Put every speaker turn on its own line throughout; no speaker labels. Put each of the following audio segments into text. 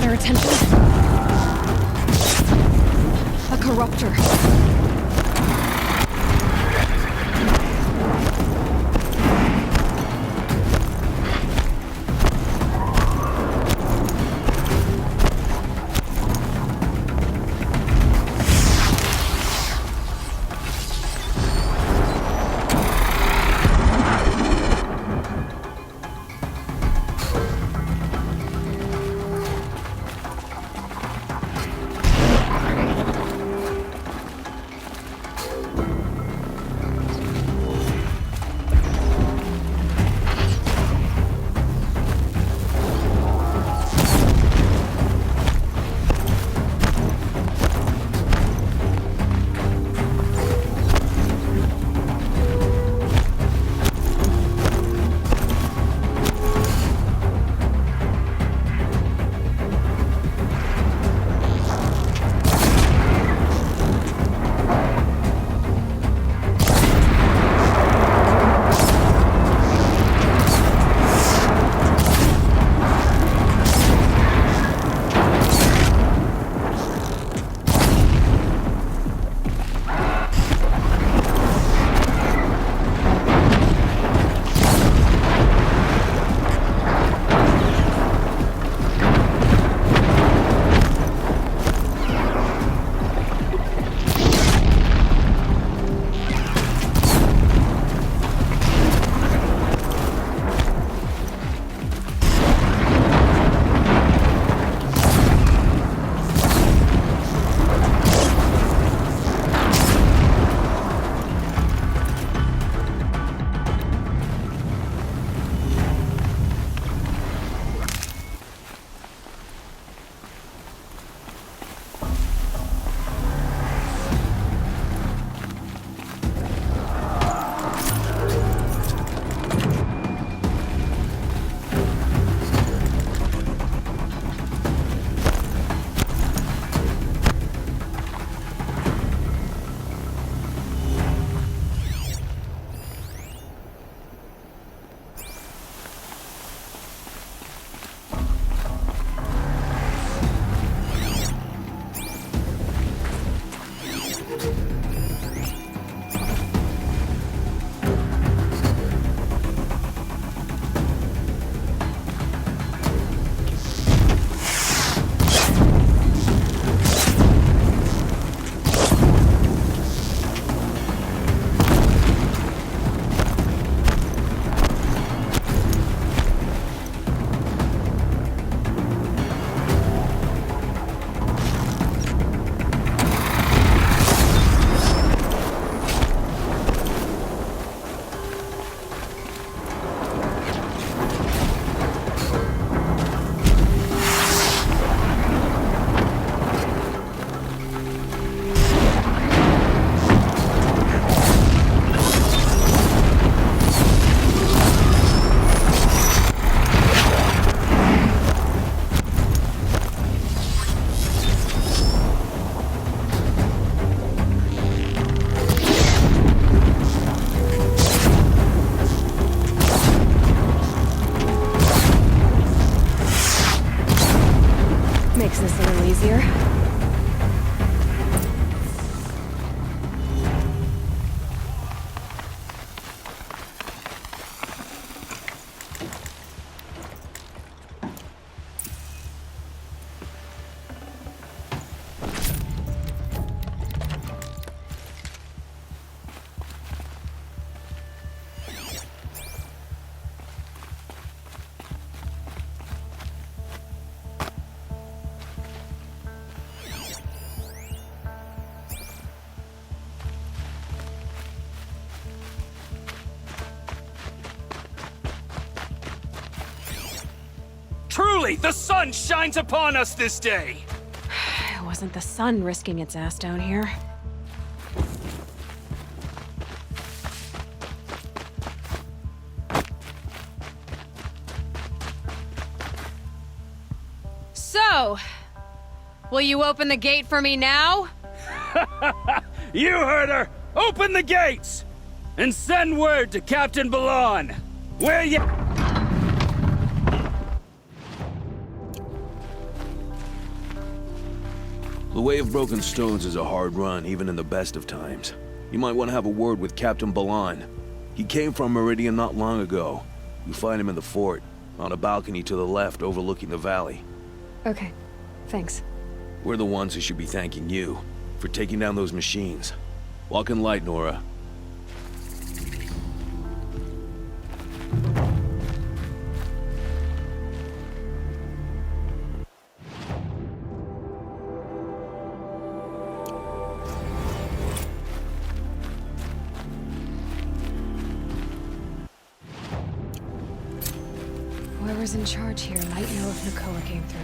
their attention. A corruptor. Makes this a little easier.
Truly, the sun shines upon us this day!
It wasn't the sun risking its ass down here. So, will you open the gate for me now?
You heard her! Open the gates! And send word to Captain Ballon! Where ya—
The Way of Broken Stones is a hard run, even in the best of times. You might want to have a word with Captain Balan. He came from Meridian not long ago. You'll find him in the fort, on a balcony to the left overlooking the valley.
Okay, thanks.
We're the ones who should be thanking you for taking down those machines. Walk in light, Nora.
Whoever's in charge here might know if Nakoa came through.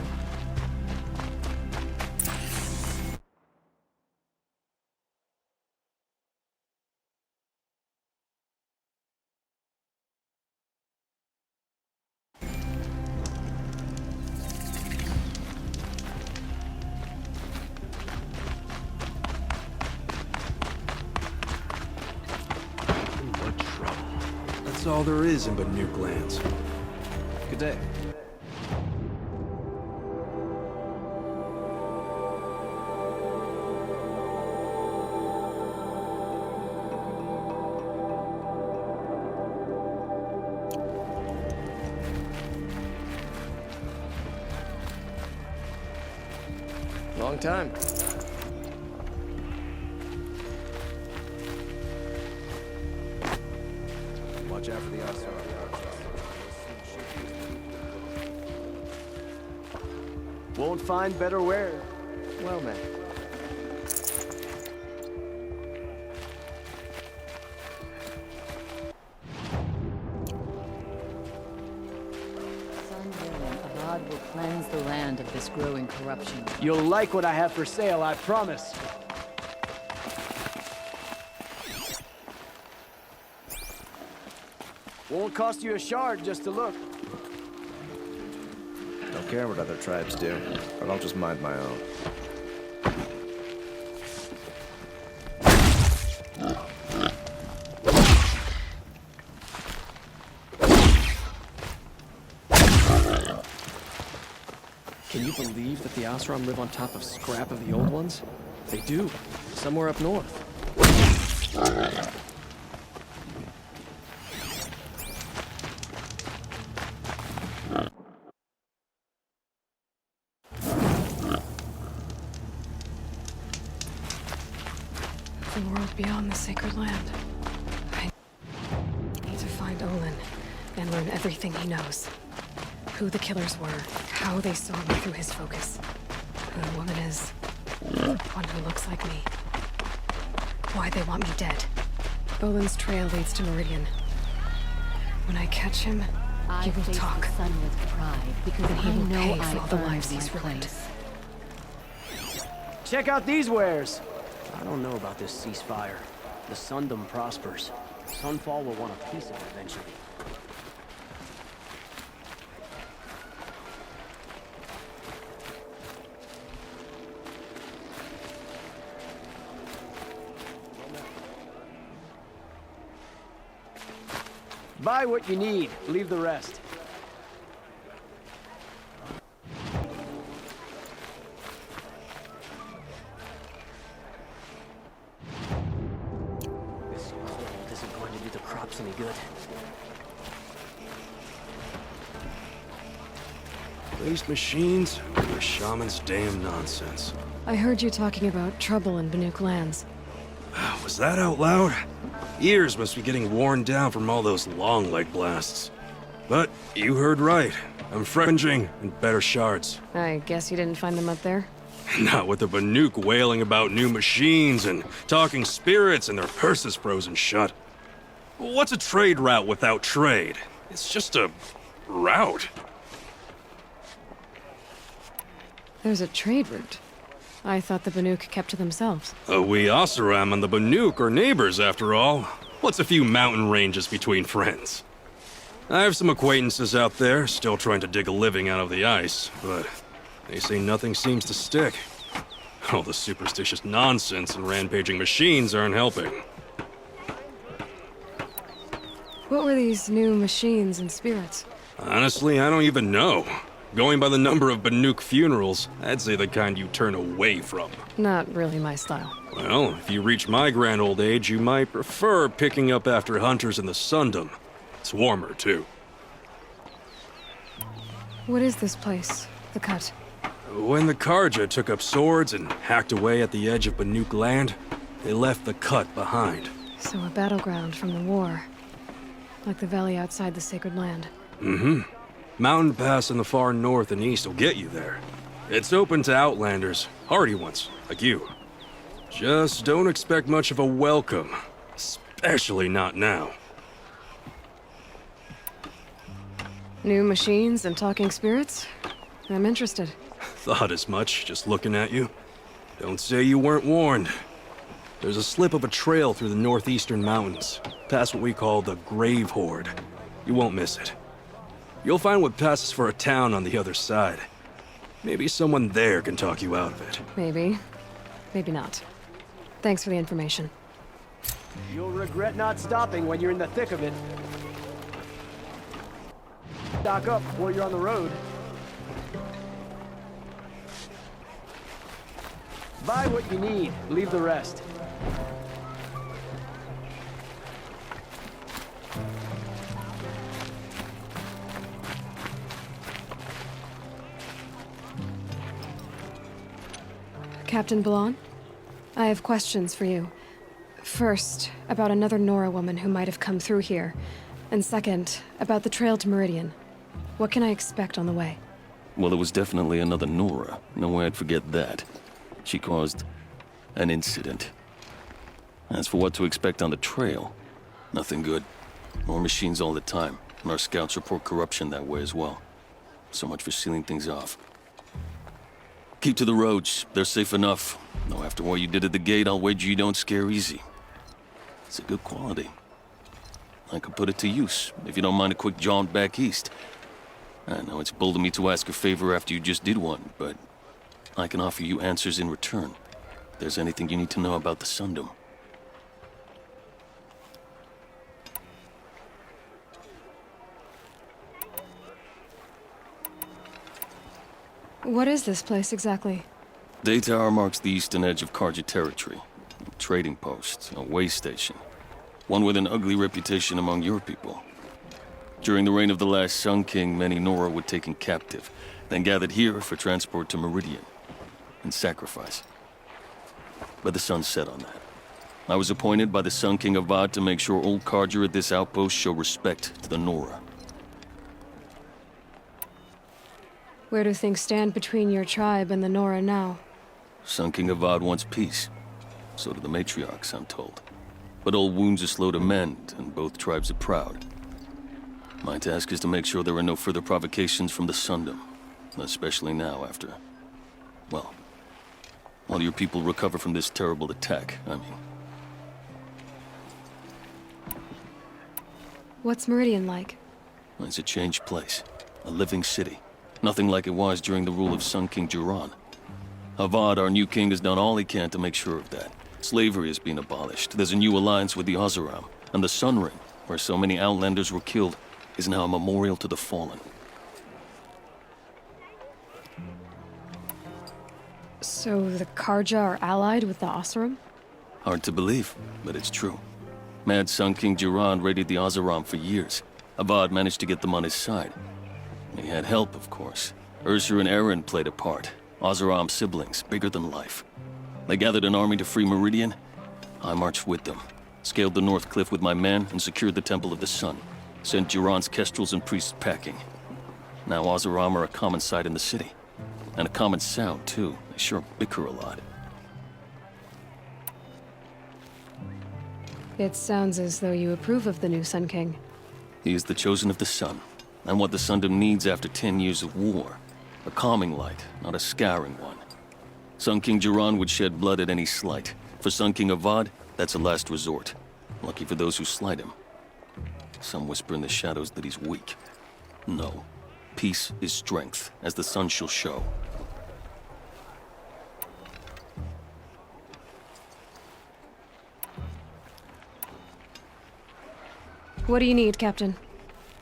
What trouble? That's all there is in Banuk lands. Good day. Long time. Watch out for the outside. Won't find better wear. Well met.
God will cleanse the land of this growing corruption.
You'll like what I have for sale, I promise. Won't cost you a shard just to look.
Don't care what other tribes do, but I'll just mind my own.
Can you believe that the Osram live on top of scrap of the old ones? They do. Somewhere up north.
The world beyond the sacred land. I need to find Olin and learn everything he knows. Who the killers were, how they saw me through his focus. Who the woman is. One who looks like me. Why they want me dead. Olin's trail leads to Meridian. When I catch him, he will talk.
The sun with pride because
And he
I
will
know
pay
I
for all the
earned
lives
my
he's ruined.
place.
Check out these wares. I don't know about this ceasefire. The Sundom prospers. Sunfall will want a piece of it eventually. Buy what you need, leave the rest. This cold isn't going to do the crops any good.
Waste machines? Or shaman's damn nonsense.
I heard you talking about trouble in Banuk lands.
Was that out loud? Ears must be getting worn down from all those long leg blasts. But you heard right. I'm fringing and better shards.
I guess you didn't find them up there?
Not with the Banuk wailing about new machines and talking spirits and their purses frozen shut. What's a trade route without trade? It's just a route.
There's a trade route. I thought the Banuk kept to themselves.
We Oseram and the Banuk are neighbors, after all. What's a few mountain ranges between friends? I have some acquaintances out there, still trying to dig a living out of the ice, but they say nothing seems to stick. All the superstitious nonsense and rampaging machines aren't helping.
What were these new machines and spirits?
Honestly, I don't even know. Going by the number of Banuk funerals, I'd say the kind you turn away from.
Not really my style.
Well, if you reach my grand old age, you might prefer picking up after hunters in the Sundom. It's warmer, too.
What is this place? The Cut?
When the Karja took up swords and hacked away at the edge of Banuk land, they left the Cut behind.
So a battleground from the war. Like the valley outside the Sacred Land.
Mm-hmm. Mountain Pass in the far north and east will get you there. It's open to outlanders, hardy ones, like you. Just don't expect much of a welcome. Especially not now.
New machines and talking spirits? I'm interested.
Thought as much, just looking at you. Don't say you weren't warned. There's a slip of a trail through the northeastern mountains, past what we call the Grave Horde. You won't miss it. You'll find what passes for a town on the other side. Maybe someone there can talk you out of it.
Maybe. Maybe not. Thanks for the information.
You'll regret not stopping when you're in the thick of it. Stock up before you're on the road. Buy what you need, leave the rest.
Captain Ballon? I have questions for you. First, about another Nora woman who might have come through here. And second, about the trail to Meridian. What can I expect on the way?
Well, it was definitely another Nora. No way I'd forget that. She caused an incident. As for what to expect on the trail, nothing good. More machines all the time, and our scouts report corruption that way as well. So much for sealing things off. Keep to the roads. They're safe enough. Though after what you did at the gate, I'll wager you don't scare easy. It's a good quality. I could put it to use, if you don't mind a quick jaunt back east. I know it's bold of me to ask a favor after you just did one, but I can offer you answers in return. If there's anything you need to know about the Sundom.
What is this place exactly?
Daytower marks the eastern edge of Karja territory. A trading post, a way station. One with an ugly reputation among your people. During the reign of the last Sun King, many Nora were taken captive, then gathered here for transport to Meridian, and sacrifice. But the sun set on that. I was appointed by the Sun King Avad to make sure old Karja at this outpost show respect to the Nora.
Where do things stand between your tribe and the Nora now?
Sun King Avad wants peace. So do the matriarchs, I'm told. But old wounds are slow to mend, and both tribes are proud. My task is to make sure there are no further provocations from the Sundom. Especially now after... well, while your people recover from this terrible attack, I mean.
What's Meridian like?
It's a changed place. A living city. Nothing like it was during the rule of Sun King Jiran. Avad, our new king, has done all he can to make sure of that. Slavery has been abolished. There's a new alliance with the Oseram. And the Sun Ring, where so many outlanders were killed, is now a memorial to the fallen.
So the Karja are allied with the Oseram?
Hard to believe, but it's true. Mad Sun King Jiran raided the Oseram for years. Avad managed to get them on his side. He had help, of course. Ursur and Eren played a part. Oseram siblings, bigger than life. They gathered an army to free Meridian. I marched with them. Scaled the North Cliff with my men and secured the Temple of the Sun. Sent Jiran's kestrels and priests packing. Now Oseram are a common sight in the city. And a common sound, too. They sure bicker a lot.
It sounds as though you approve of the new Sun King.
He is the chosen of the Sun. And what the Sundom needs after 10 years of war. A calming light, not a scouring one. Sun King Jiran would shed blood at any slight. For Sun King Avad, that's a last resort. Lucky for those who slight him. Some whisper in the shadows that he's weak. No. Peace is strength, as the sun shall show.
What do you need, Captain?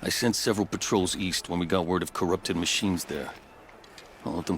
I sent several patrols east when we got word of corrupted machines there. I'll let them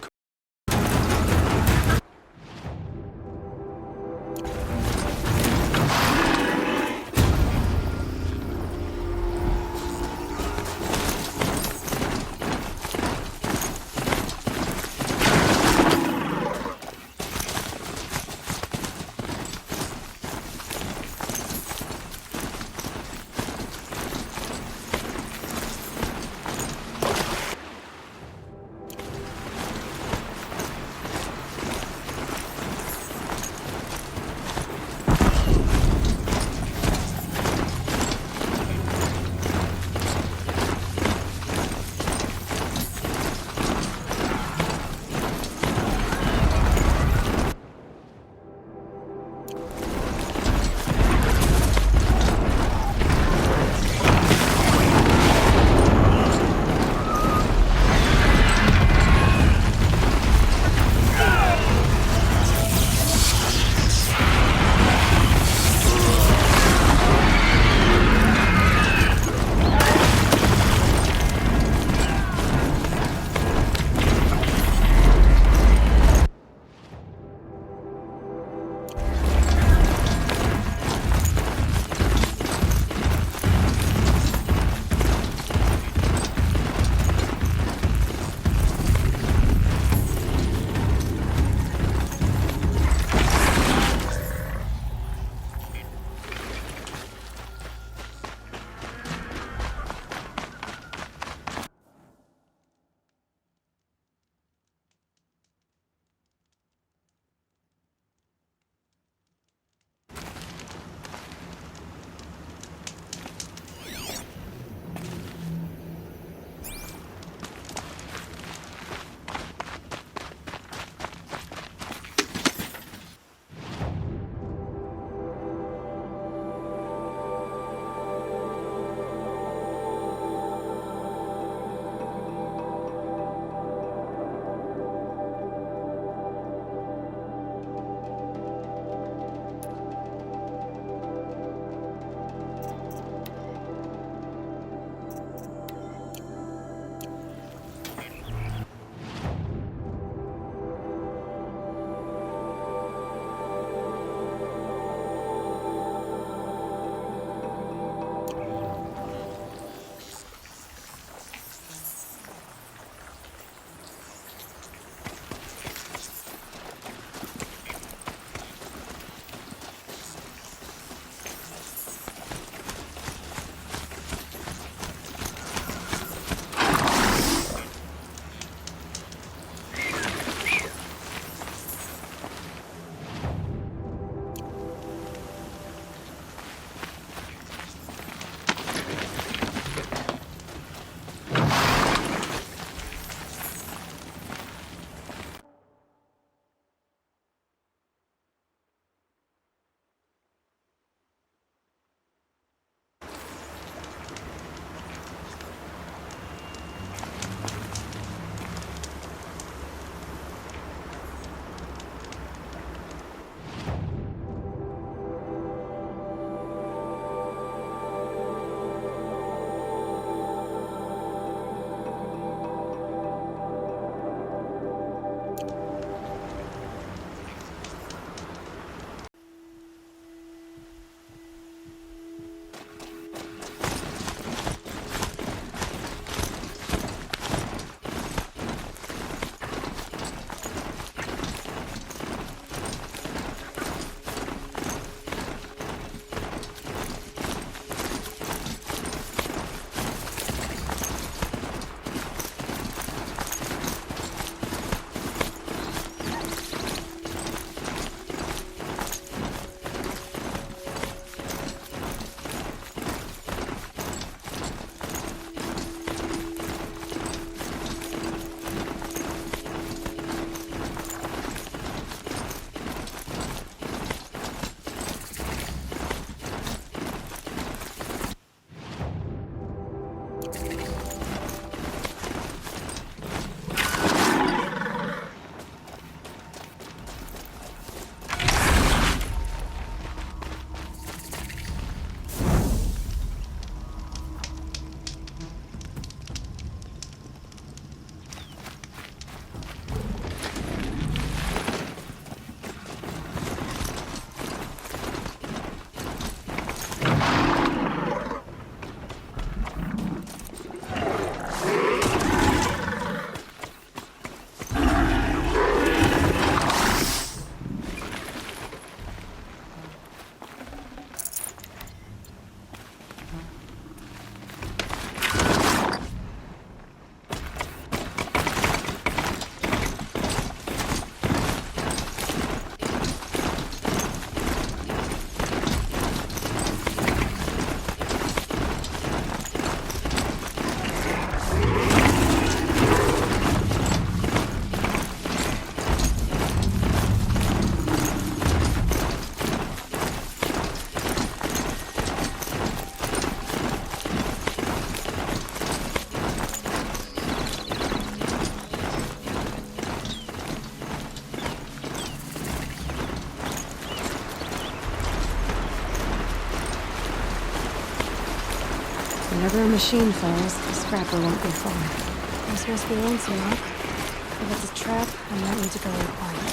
Whenever a machine falls, the scrapper won't be far. This must be lonesome, huh? If it's a trap, I might need to go in quiet.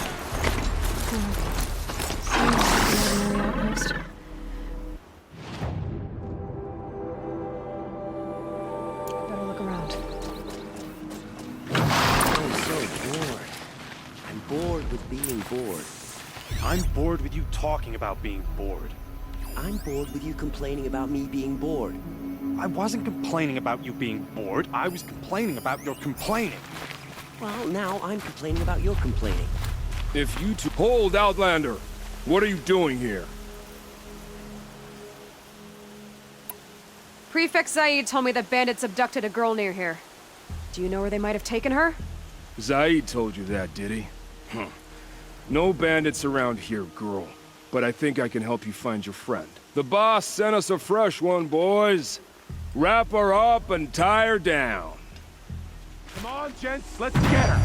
Seems like an ordinary outpost. Better look around.
I'm so bored. I'm bored with being bored.
I'm bored with you talking about being bored.
I'm bored with you complaining about me being bored.
I wasn't complaining about you being bored. I was complaining about your complaining.
Well, now I'm complaining about your complaining.
If you two... Hold, Outlander! What are you doing here?
Prefect Zaid told me that bandits abducted a girl near here. Do you know where they might have taken her?
Zaid told you that, did he? Huh. No bandits around here, girl. But I think I can help you find your friend. The boss sent us a fresh one, boys. Wrap her up and tie her down.
Come on, gents, let's get her!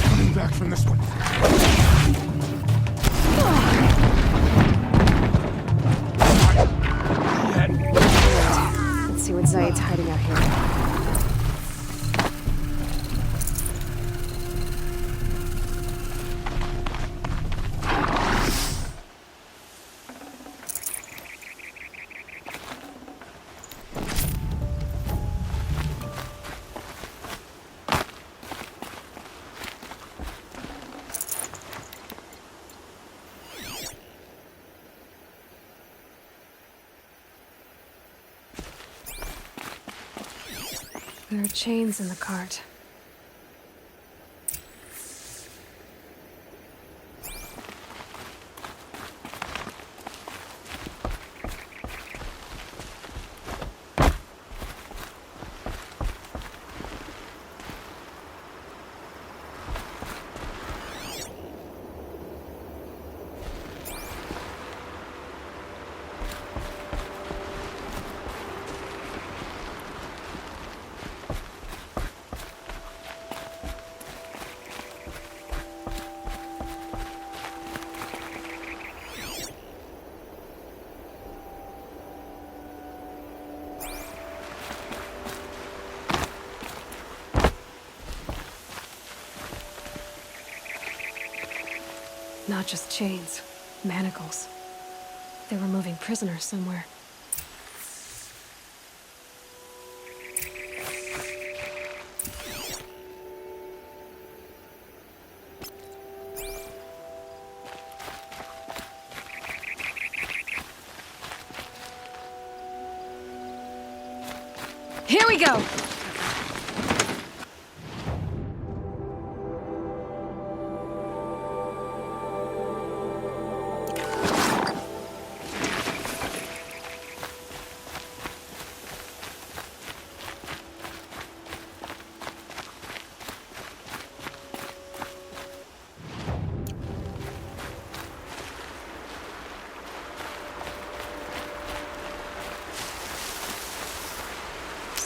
Coming back from this one.
Let's see what Zaid's hiding out here.
There are chains in the cart. Not just chains, manacles. They were moving prisoners somewhere.
Here we go!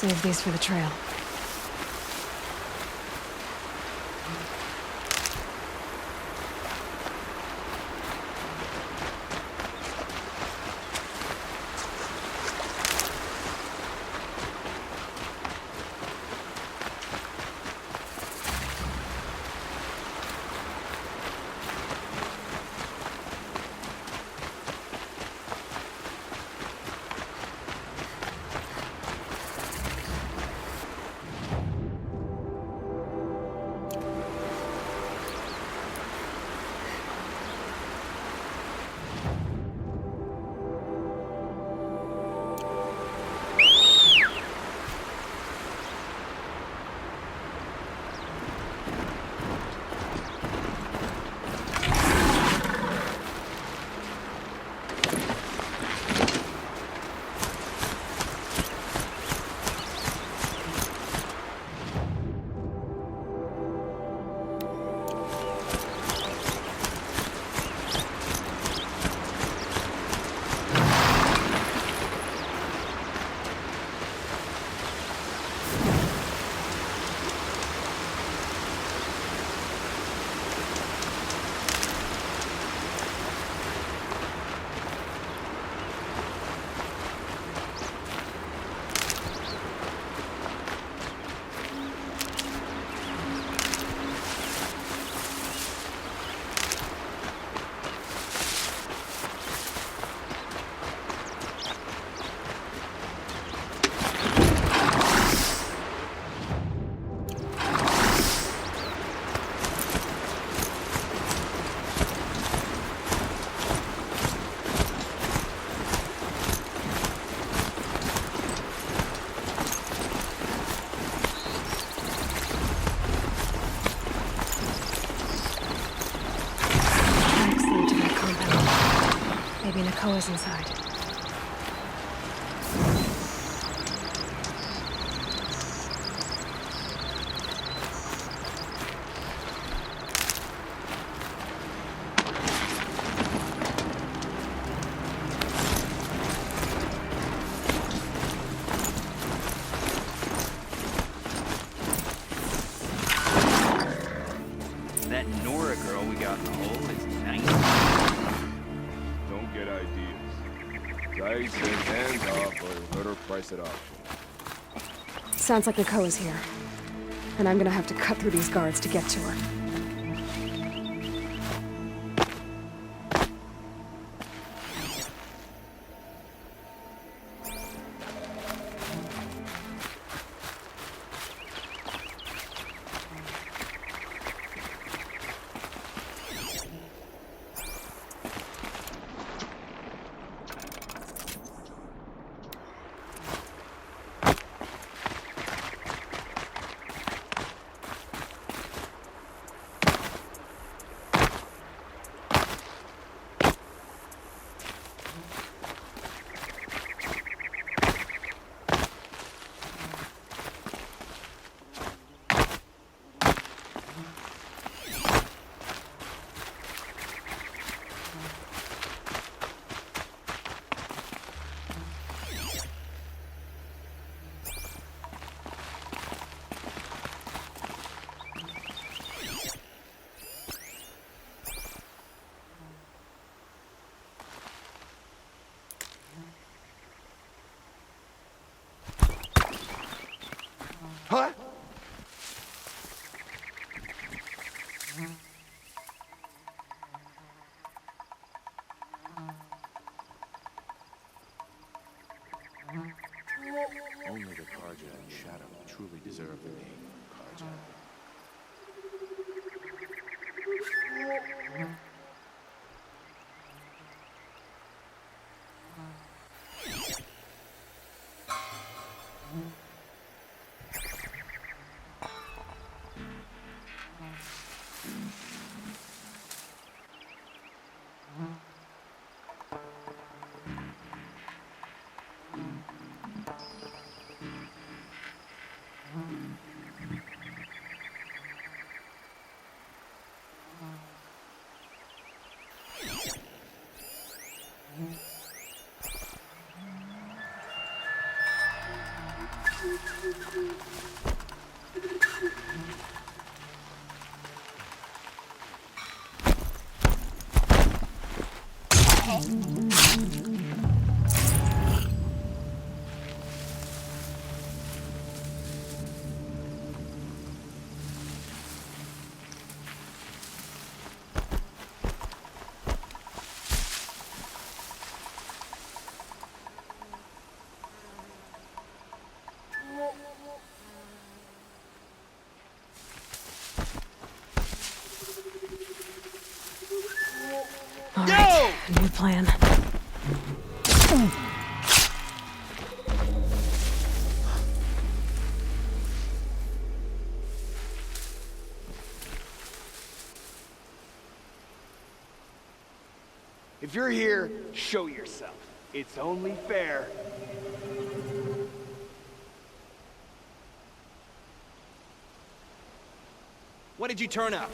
Save these for the trail.
her price at auction.
Sounds like Nicole's here. And I'm gonna have to cut through these guards to get to her.
Huh?
Only the Karja and Shadow truly deserve the name Karja.
All right, new plan.
If you're here, show yourself. It's only fair.
When did you turn up?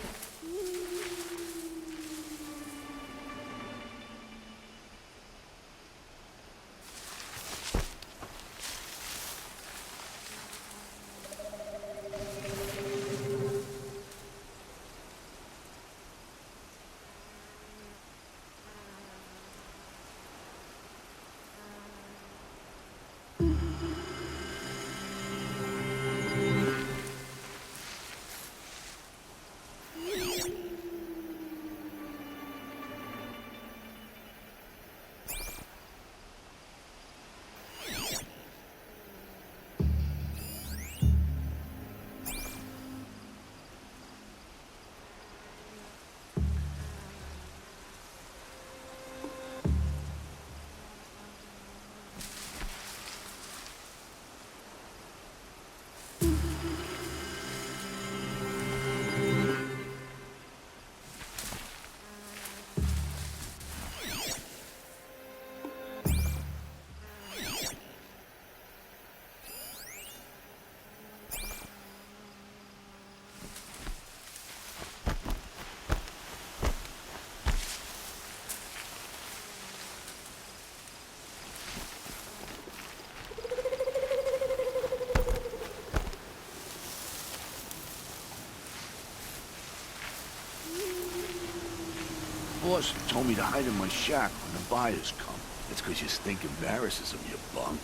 Boss told me to hide in my shack when the buyers come. It's 'cause you stink embarrasses them, you bum.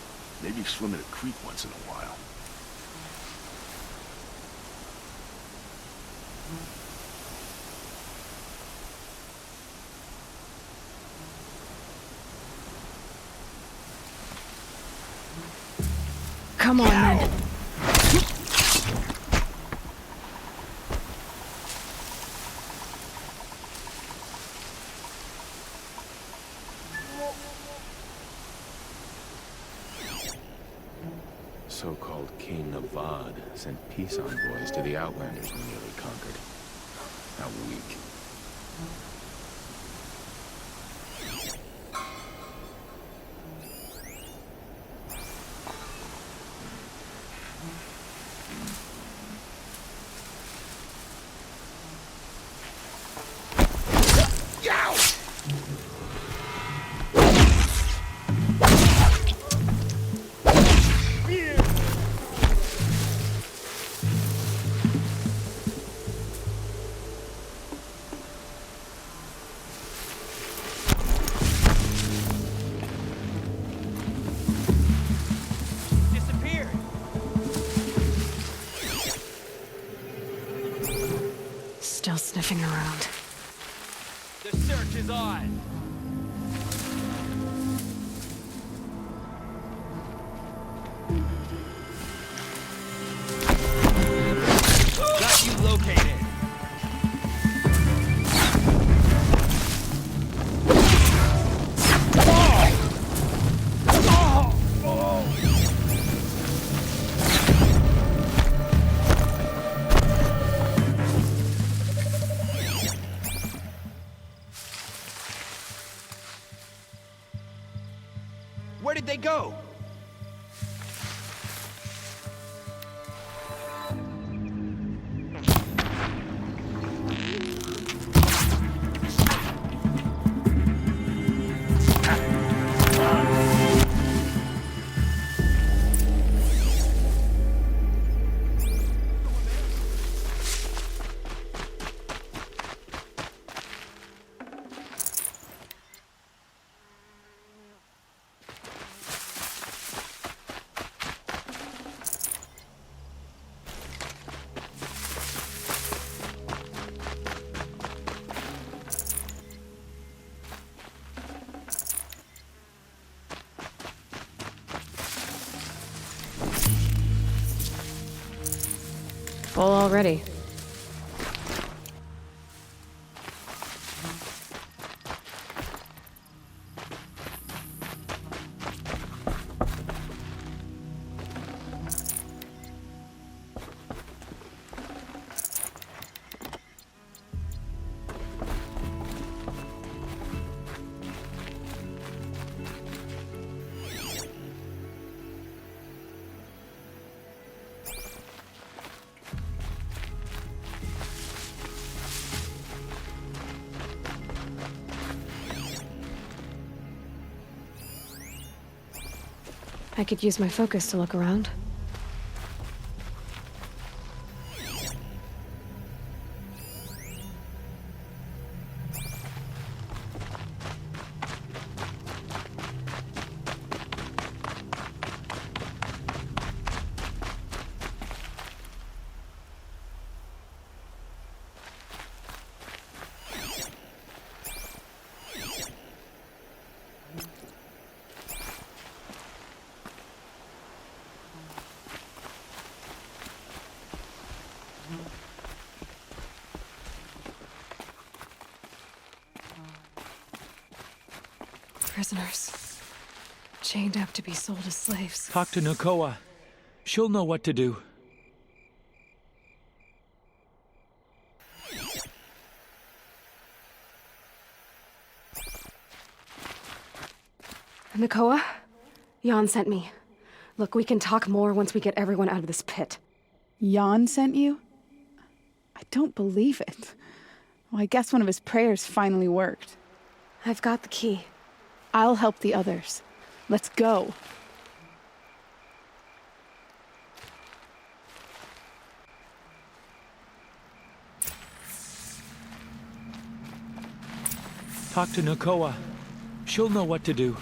Maybe swim in a creek once in a while.
Come on, then.
So-called King Avad sent peace envoys to the Outlanders we nearly conquered. How weak.
Still sniffing around.
The search is on! Got you located! Where did they go?
Full already. I could use my focus to look around. Prisoners. Chained up to be sold as slaves.
Talk to Nakoa. She'll know what to do.
Nakoa? Jan sent me. Look, we can talk more once we get everyone out of this pit.
Jan sent you? I don't believe it. Well, I guess one of his prayers finally worked.
I've got the key.
I'll help the others. Let's go.
Talk to Nakoa. She'll know what to do.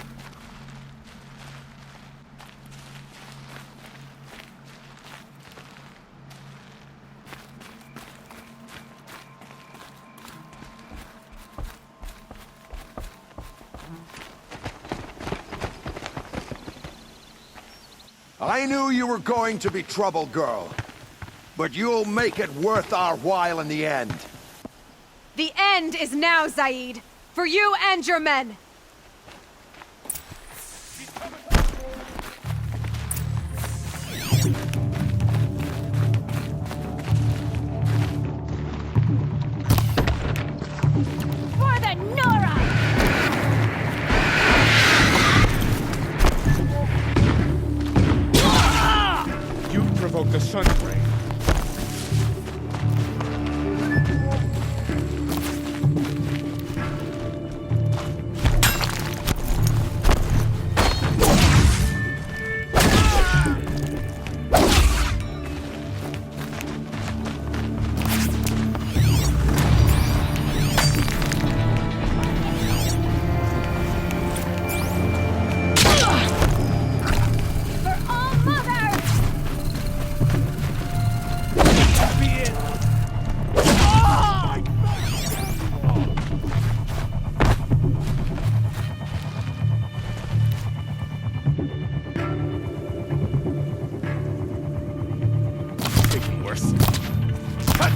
I knew you were going to be trouble, girl. But you'll make it worth our while in the end.
The end is now, Zaid! For you and your men!
For the Nora!
You provoked the sun ray.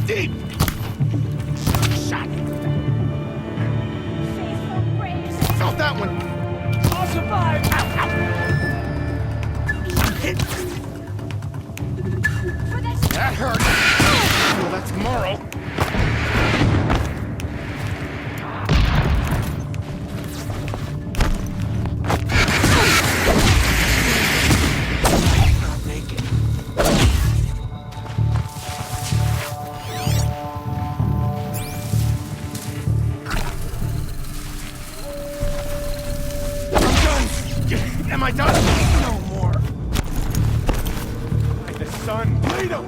Deep! Shot! Felt that one!
I'll survive!
Ow, ow. Hit! That hurt! Well, that's moral. Not naked. Am I done? No more.
By the sun, bleed him!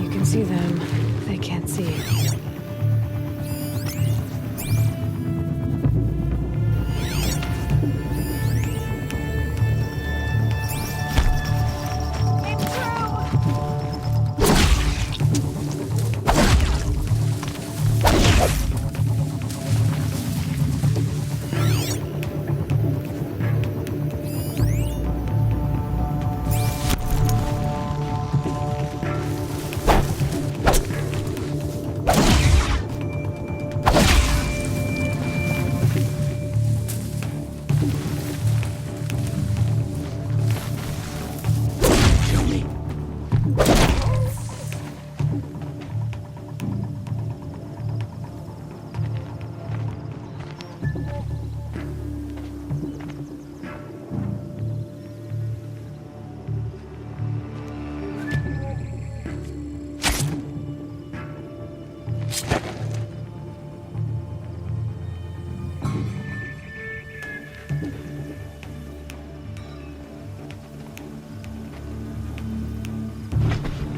You can see them. They can't see you.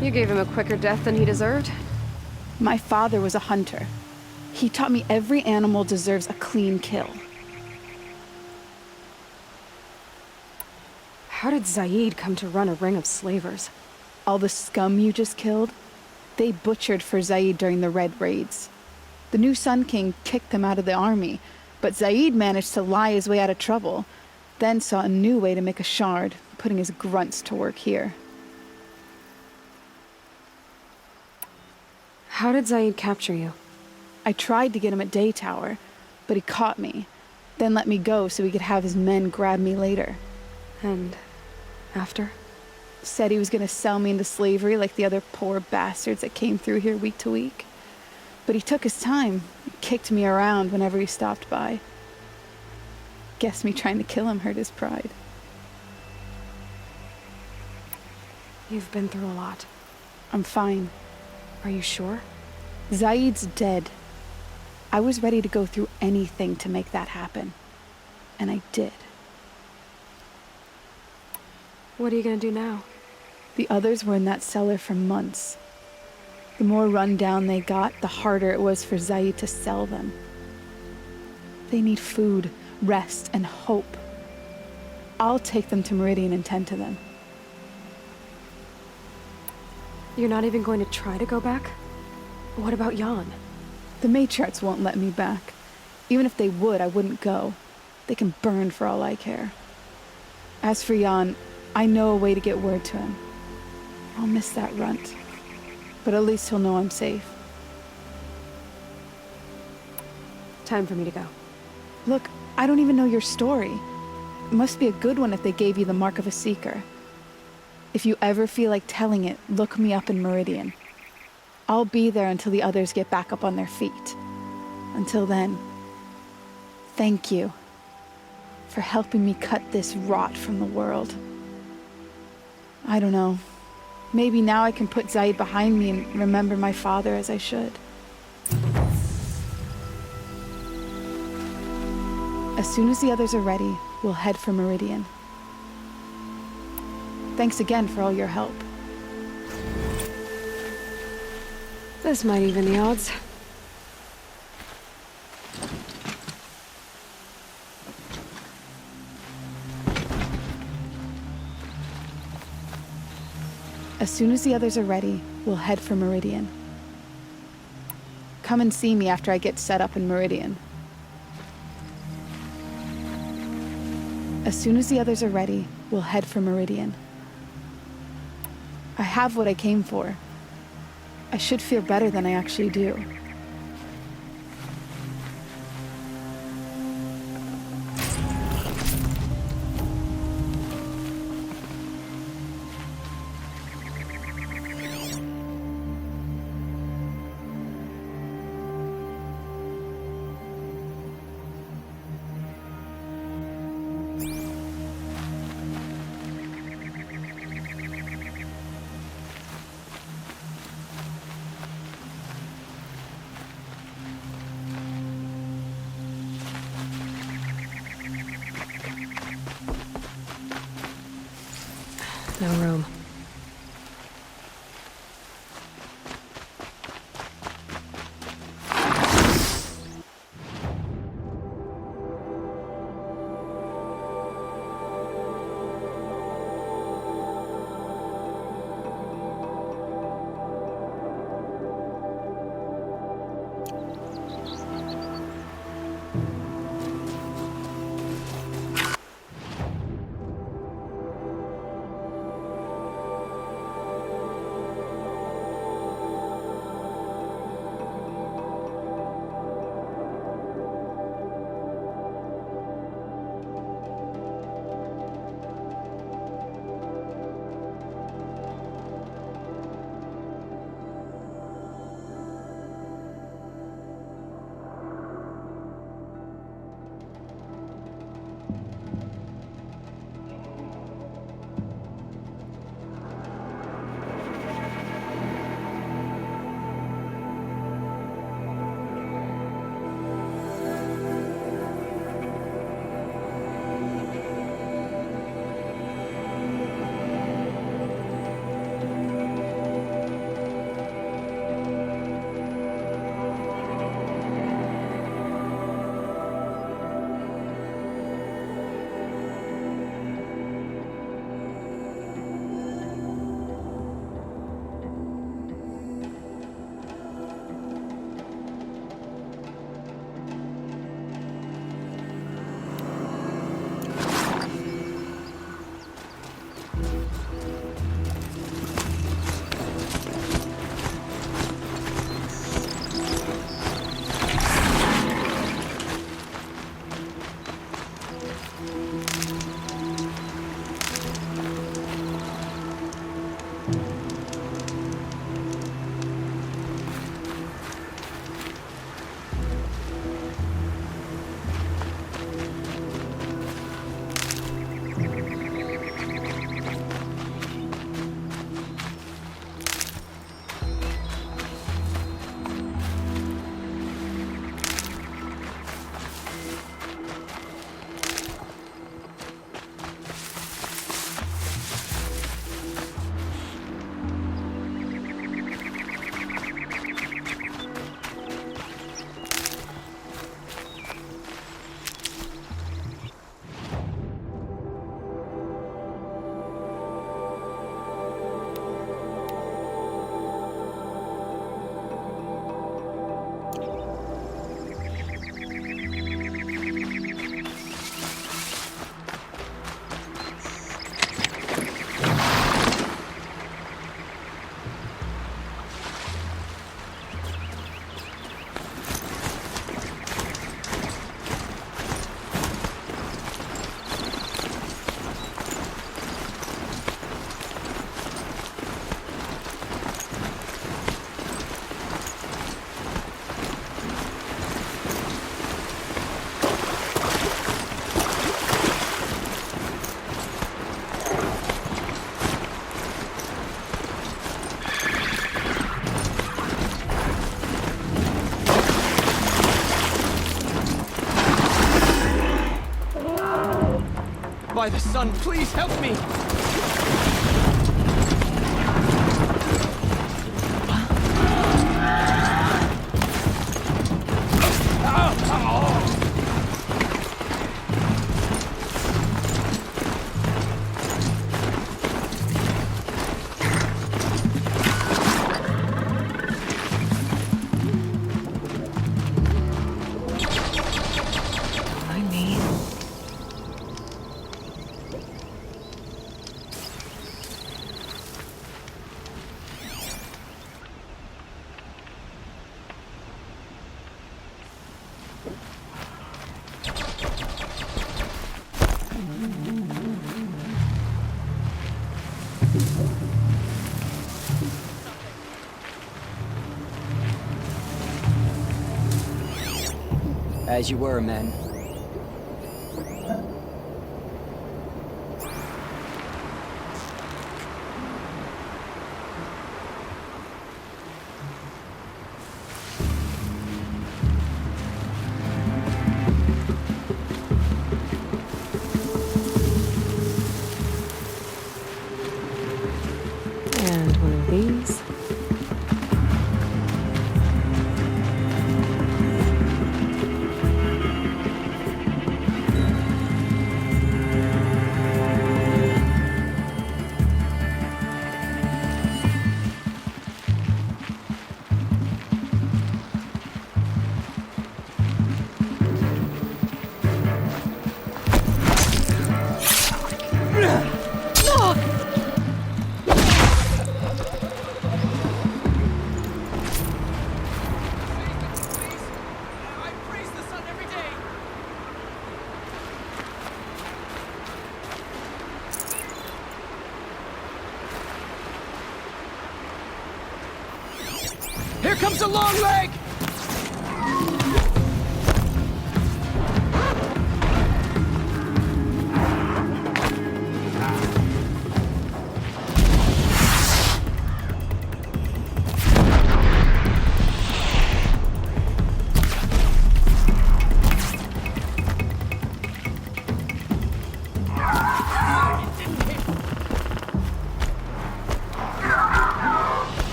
You gave him a quicker death than he deserved.
My father was a hunter. He taught me every animal deserves a clean kill.
How did Zaid come to run a ring of slavers?
All the scum you just killed, they butchered for Zaid during the Red Raids. The new Sun King kicked them out of the army, but Zaid managed to lie his way out of trouble, then saw a new way to make a shard, putting his grunts to work here.
How did Zaid capture you?
I tried to get him at Daytower, but he caught me, then let me go so he could have his men grab me later.
And after?
Said he was gonna sell me into slavery like the other poor bastards that came through here week to week. But he took his time, kicked me around whenever he stopped by. Guess me trying to kill him hurt his pride.
You've been through a lot.
I'm fine.
Are you sure?
Zaid's dead. I was ready to go through anything to make that happen. And I did.
What are you gonna do now?
The others were in that cellar for months. The more run down they got, the harder it was for Zaid to sell them. They need food, rest, and hope. I'll take them to Meridian and tend to them.
You're not even going to try to go back? What about Jan?
The matriarchs won't let me back. Even if they would, I wouldn't go. They can burn for all I care. As for Jan, I know a way to get word to him. I'll miss that runt, but at least he'll know I'm safe.
Time for me to go.
Look, I don't even know your story. It must be a good one if they gave you the mark of a seeker. If you ever feel like telling it, look me up in Meridian. I'll be there until the others get back up on their feet. Until then, thank you for helping me cut this rot from the world. I don't know. Maybe now I can put Zaid behind me and remember my father as I should. As soon as the others are ready, we'll head for Meridian. Thanks again for all your help.
This might even the odds.
As soon as the others are ready, we'll head for Meridian. Come and see me after I get set up in Meridian. As soon as the others are ready, we'll head for Meridian. I have what I came for. I should feel better than I actually do.
No room.
by the sun, please help me!
I mean...
As you were, men.
And one of these.
Here comes a long leg!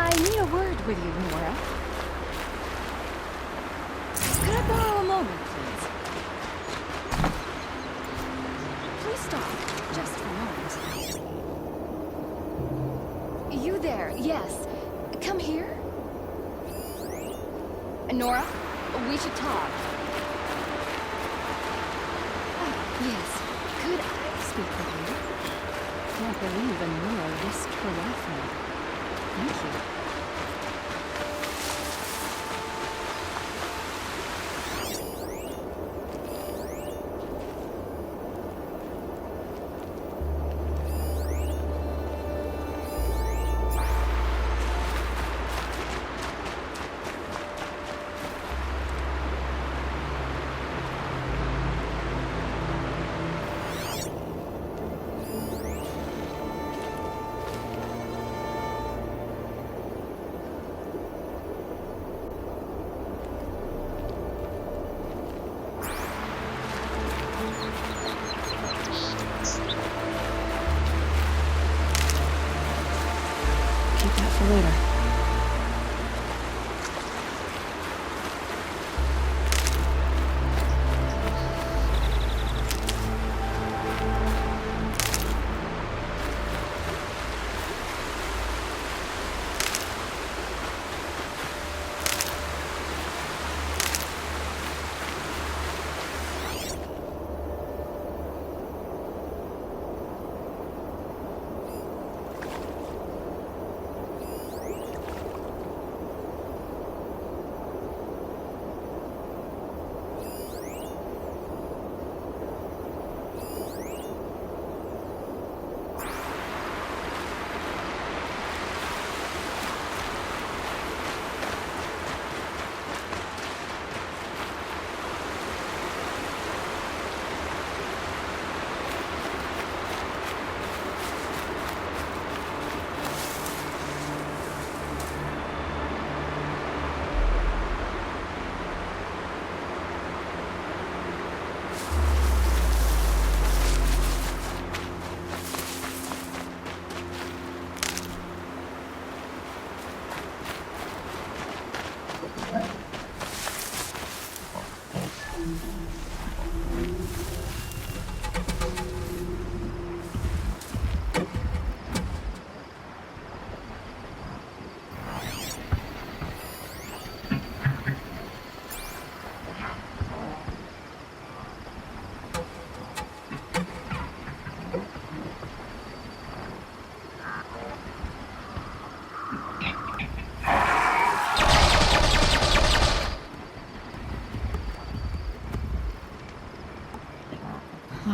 I need a word with you, Nora. Could I borrow a moment, please? Please stop, just for a moment. You there, yes. Come here. Nora, we should talk. Yes, could I speak with you? Can't believe Nora risked her life for me. Thank you.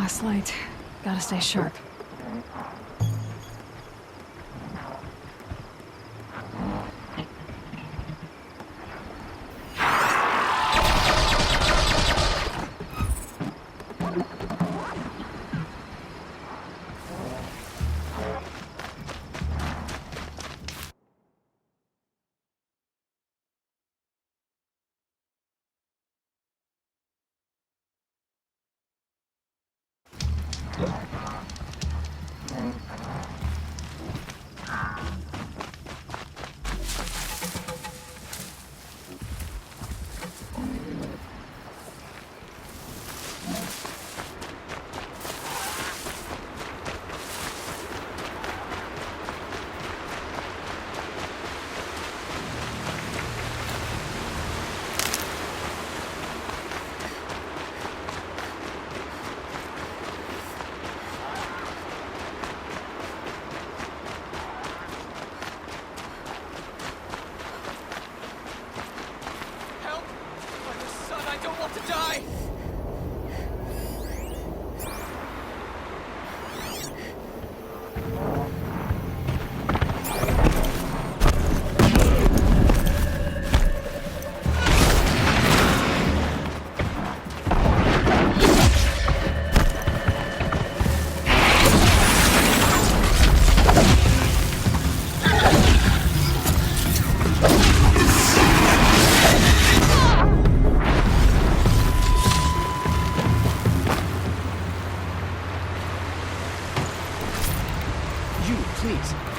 Last light. Gotta stay sharp.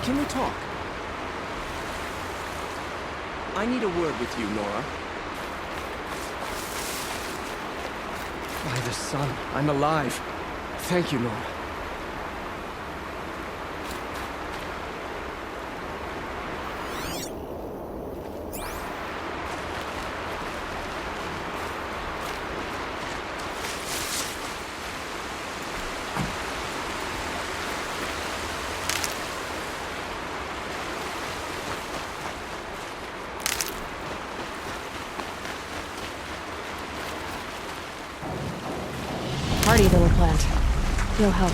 Can we talk? I need a word with you, Nora. By the sun, I'm alive. Thank you, Nora.
Hardy little plant. You'll help.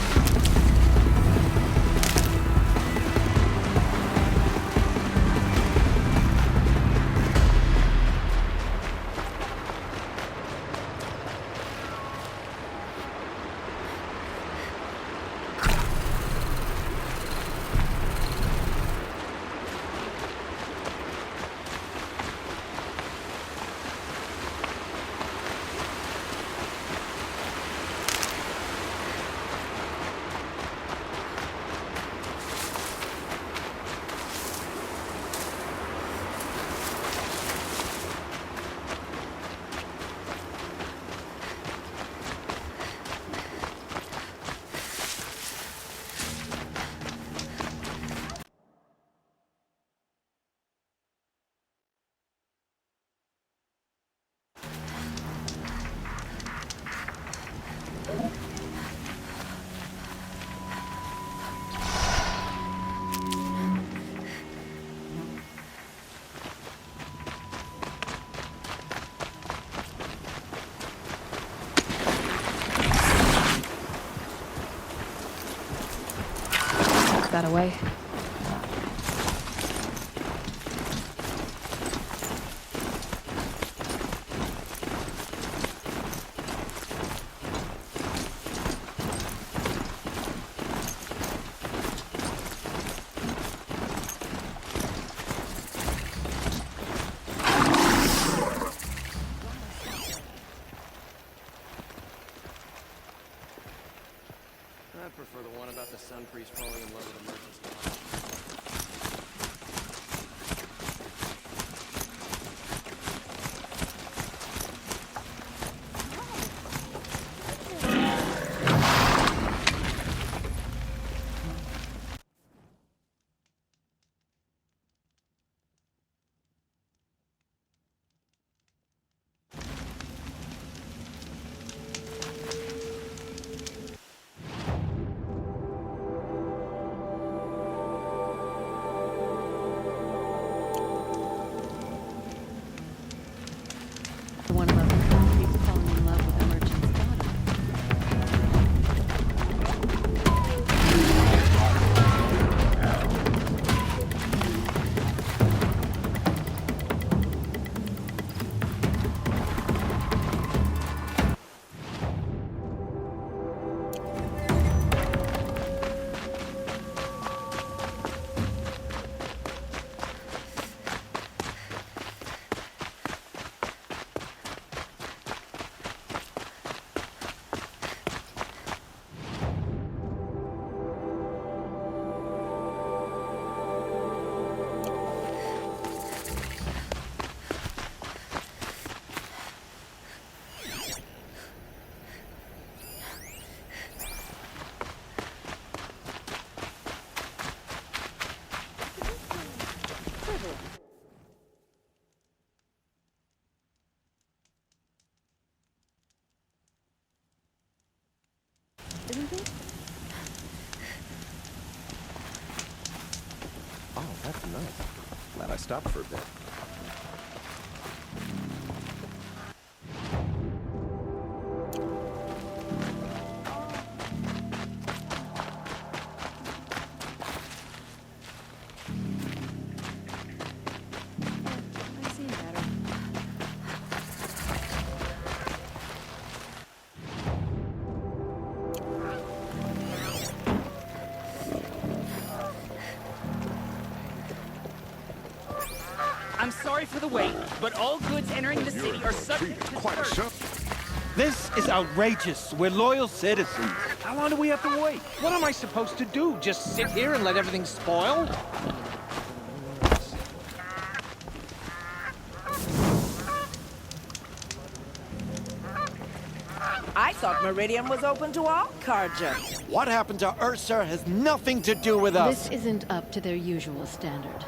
That away.
I prefer the one about the sun priest falling in love with a merchant's daughter.
something?
Oh, that's nice. Glad I stopped for a bit.
I see better.
I'm sorry for the wait, but all goods entering the city are subject to search.
This is outrageous. We're loyal citizens. How long do we have to wait? What am I supposed to do? Just sit here and let everything spoil?
I thought Meridian was open to all Carja.
What happened to Ursa has nothing to do with us.
This isn't up to their usual standard.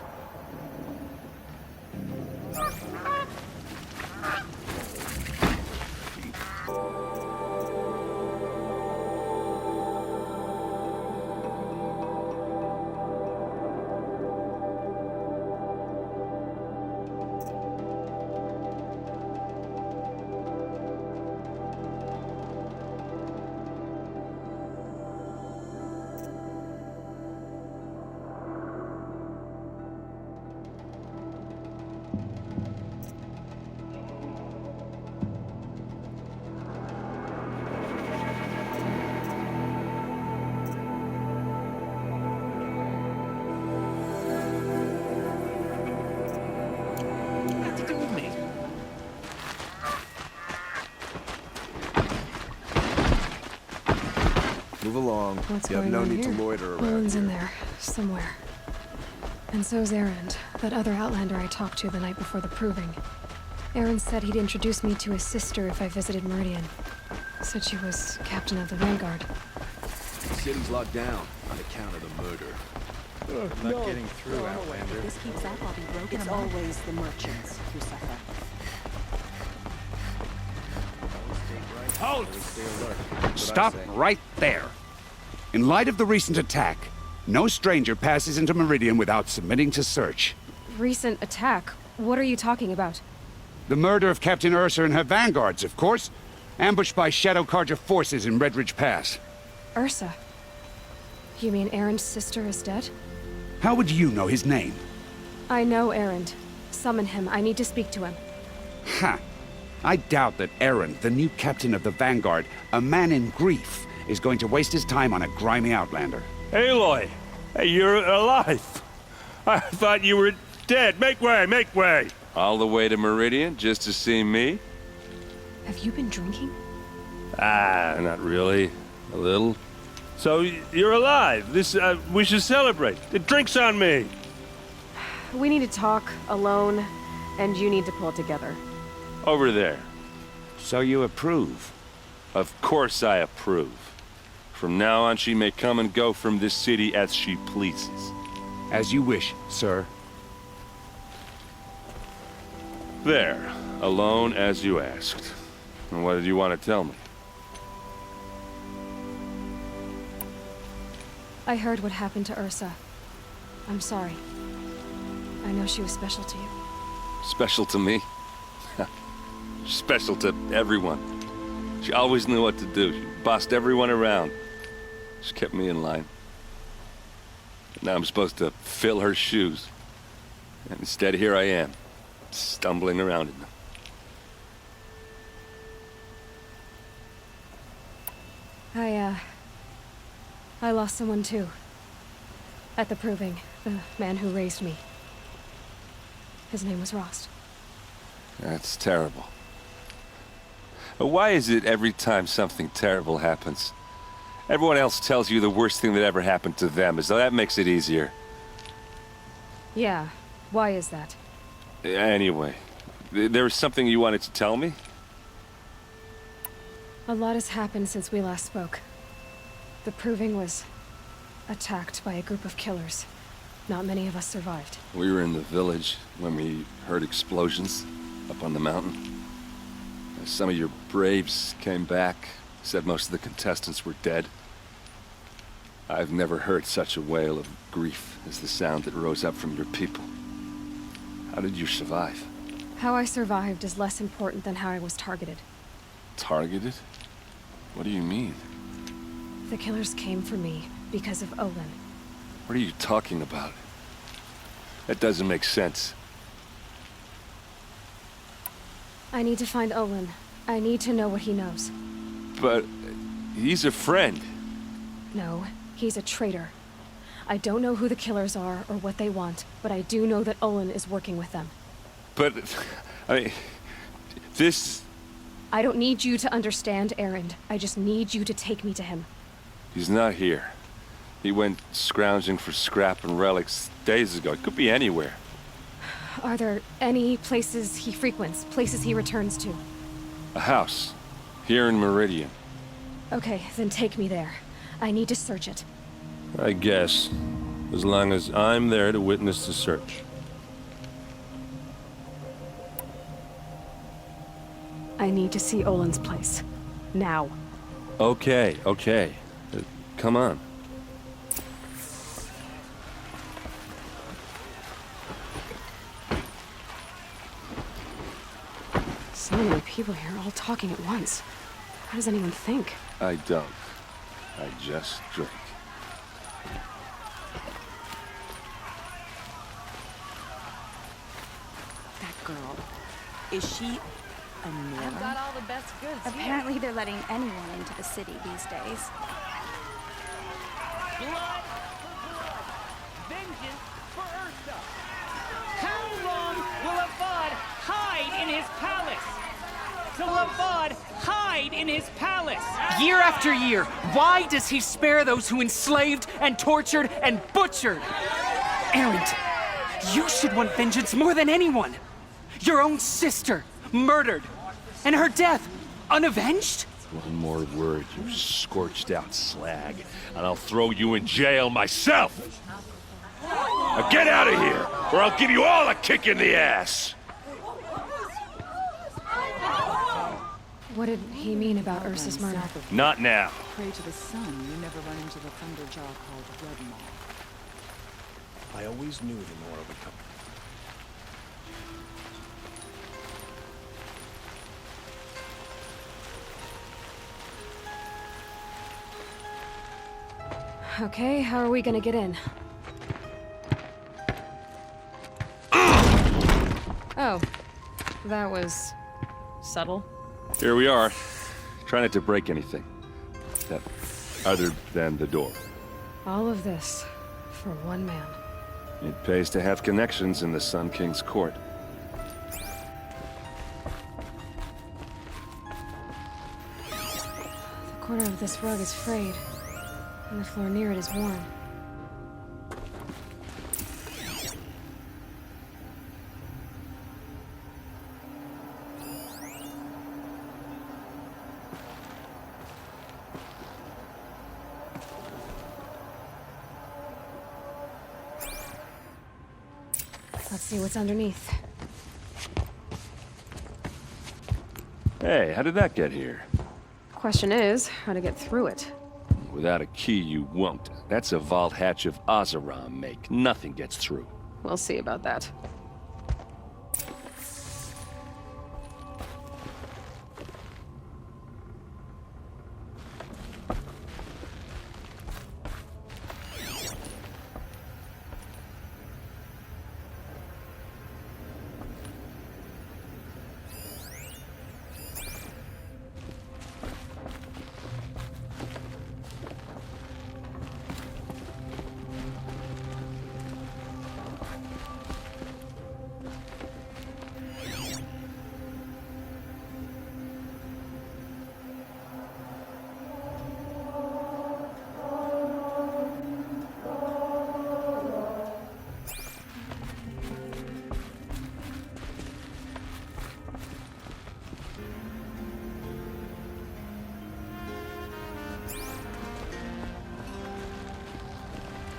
Move along.
What's
you have
going
no
on
need
here?
to loiter around
Olin's in
here.
there, somewhere. And so's Erend, that other Outlander I talked to the night before the proving. Erend said he'd introduce me to his sister if I visited Meridian. Said she was captain of the Vanguard.
The city's locked down on account of the murder.
Not getting through, Outlander.
This keeps up, I'll be broken. It's always the merchants who suffer.
Halt! Stop right there. In light of the recent attack, no stranger passes into Meridian without submitting to search.
Recent attack? What are you talking about?
The murder of Captain Ursa and her vanguards, of course. Ambushed by Shadow Carja forces in Redridge Pass.
Ursa? You mean Erend's sister is dead?
How would you know his name?
I know Erend. Summon him. I need to speak to him.
Ha! I doubt that Erend, the new captain of the Vanguard, a man in grief, is going to waste his time on a grimy Outlander.
Aloy! Hey, you're alive! I thought you were dead. Make way, make way!
All the way to Meridian just to see me?
Have you been drinking?
Ah, not really. A little. So, you're alive. We should celebrate. The drink's on me.
We need to talk, alone, and you need to pull it together.
Over there.
So you approve?
Of course I approve. From now on, she may come and go from this city as she pleases.
As you wish, sir.
There. Alone as you asked. And what did you want to tell me?
I heard what happened to Ursa. I'm sorry. I know she was special to you.
Special to me? Special to everyone. She always knew what to do. She bossed everyone around. She kept me in line. Now I'm supposed to fill her shoes. And instead, here I am, stumbling around in them.
I lost someone too. At the proving, the man who raised me. His name was Rost.
That's terrible. Why is it every time something terrible happens, everyone else tells you the worst thing that ever happened to them, as though that makes it easier?
Yeah, why is that?
Anyway, there was something you wanted to tell me?
A lot has happened since we last spoke. The proving was attacked by a group of killers. Not many of us survived.
We were in the village when we heard explosions up on the mountain. Some of your braves came back, said most of the contestants were dead. I've never heard such a wail of grief as the sound that rose up from your people. How did you survive?
How I survived is less important than how I was targeted.
Targeted? What do you mean?
The killers came for me because of Olin.
What are you talking about? That doesn't make sense.
I need to find Olin. I need to know what he knows.
But he's a friend.
No, he's a traitor. I don't know who the killers are or what they want, but I do know that Olin is working with them.
But, I mean, this...
I don't need you to understand, Erend. I just need you to take me to him.
He's not here. He went scrounging for scrap and relics days ago. It could be anywhere.
Are there any places he frequents, places he returns to?
A house. Here in Meridian.
Okay, then take me there. I need to search it.
I guess. As long as I'm there to witness the search.
I need to see Olin's place. Now.
Okay. Come on.
So many people here, all talking at once. How does anyone think?
I don't. I just drink.
That girl. Is she a Nora?
I've got all the best goods.
Apparently they're letting anyone into the city these days.
Blood for blood. Vengeance for Ursa. How long will Avad hide in his palace? Will Avad hide in his palace?
Year after year, why does he spare those who enslaved and tortured and butchered? Erend, you should want vengeance more than anyone. Your own sister, murdered, and her death, unavenged?
One more word, you scorched out slag, and I'll throw you in jail myself! Now get out of here, or I'll give you all a kick in the ass!
What did he mean about Ursa's murder?
Not now.
Pray to the sun, you never run into the thunderjaw called Redmaw.
I always knew the Nora would come.
Okay, how are we gonna get in? Oh, that was subtle.
Here we are. Try not to break anything. Other than the door.
All of this for one man.
It pays to have connections in the Sun King's court.
The corner of this rug is frayed, and the floor near it is worn. Let's see what's underneath.
Hey, how did that get here?
Question is, how to get through it.
Without a key, you won't. That's a vault hatch of Oseram make. Nothing gets through.
We'll see about that.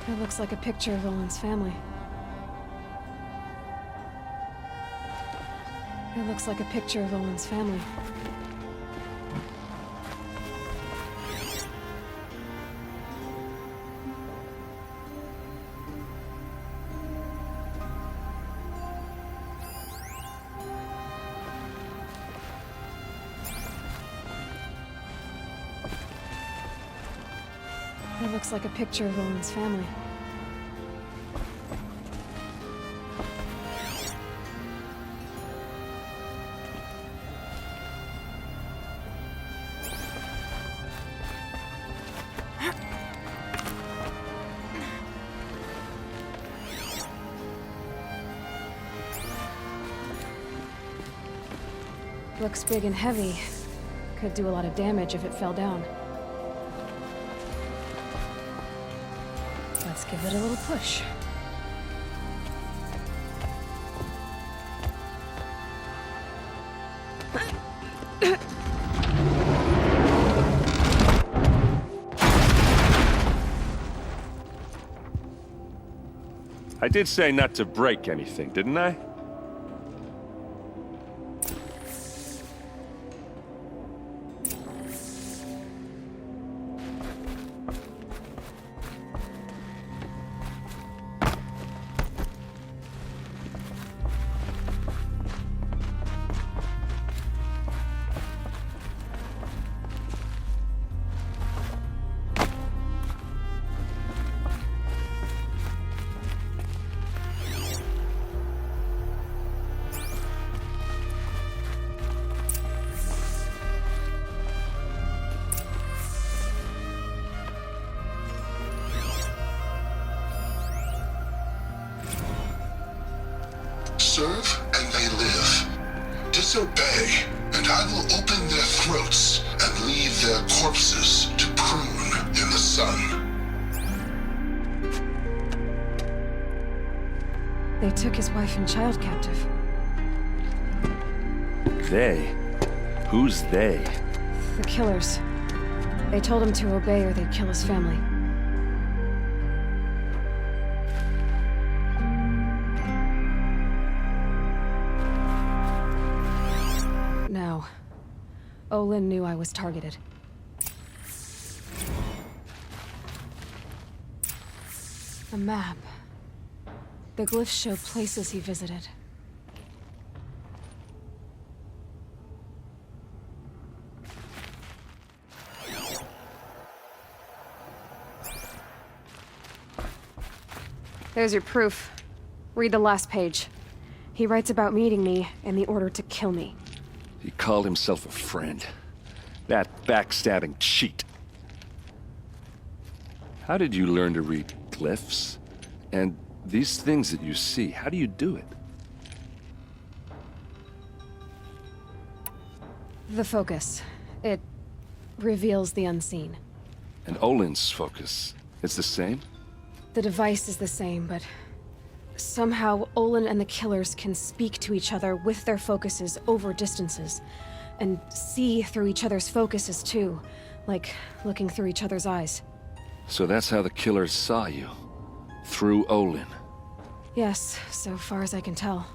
It looks like a picture of Olin's family. It looks like a picture of Olin's family. It looks like a picture of Owen's family. Looks big and heavy. Could do a lot of damage if it fell down. Let's give it a little push.
I did say not to break anything, didn't I?
Serve and they live. Disobey, and I will open their throats and leave their corpses to prune in the sun.
They took his wife and child captive.
They? Who's they?
The killers. They told him to obey or they'd kill his family. Now, Olin knew I was targeted. A map. The glyphs show places he visited. There's your proof. Read the last page. He writes about meeting me and the order to kill me.
He called himself a friend. That backstabbing cheat. How did you learn to read glyphs? And these things that you see, how do you do it?
The focus. It reveals the unseen.
And Olin's focus, it's the same?
The device is the same, but somehow Olin and the killers can speak to each other with their focuses over distances, and see through each other's focuses too, like looking through each other's eyes.
So that's how the killers saw you? Through Olin?
Yes, so far as I can tell.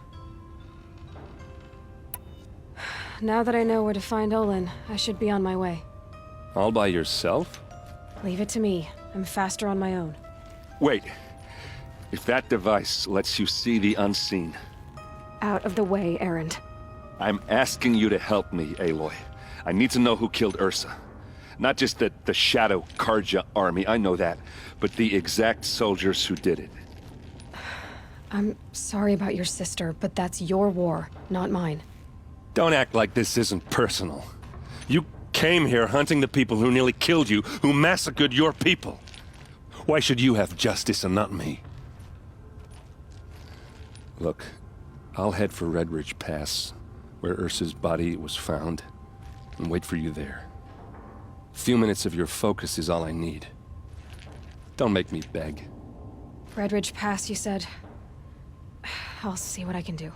Now that I know where to find Olin, I should be on my way.
All by yourself?
Leave it to me. I'm faster on my own.
Wait. If that device lets you see the unseen...
Out of the way, Erend.
I'm asking you to help me, Aloy. I need to know who killed Ursa. Not just the Shadow Karja army, I know that, but the exact soldiers who did it.
I'm sorry about your sister, but that's your war, not mine.
Don't act like this isn't personal. You came here hunting the people who nearly killed you, who massacred your people. Why should you have justice and not me? Look, I'll head for Redridge Pass, where Ursa's body was found, and wait for you there. A few minutes of your focus is all I need. Don't make me beg.
Redridge Pass, you said? I'll see what I can do.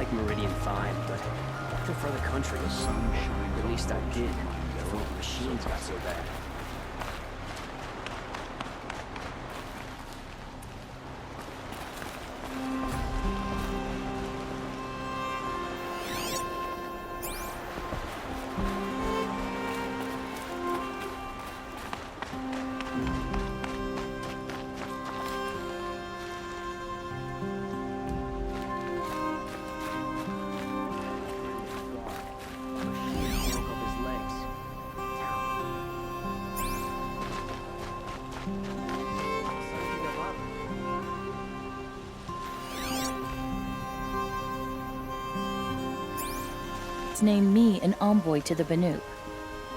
like Meridian fine, but I prefer the country. The sun shines. At least I did, before the machines got so bad.
Named me an envoy to the Banuk.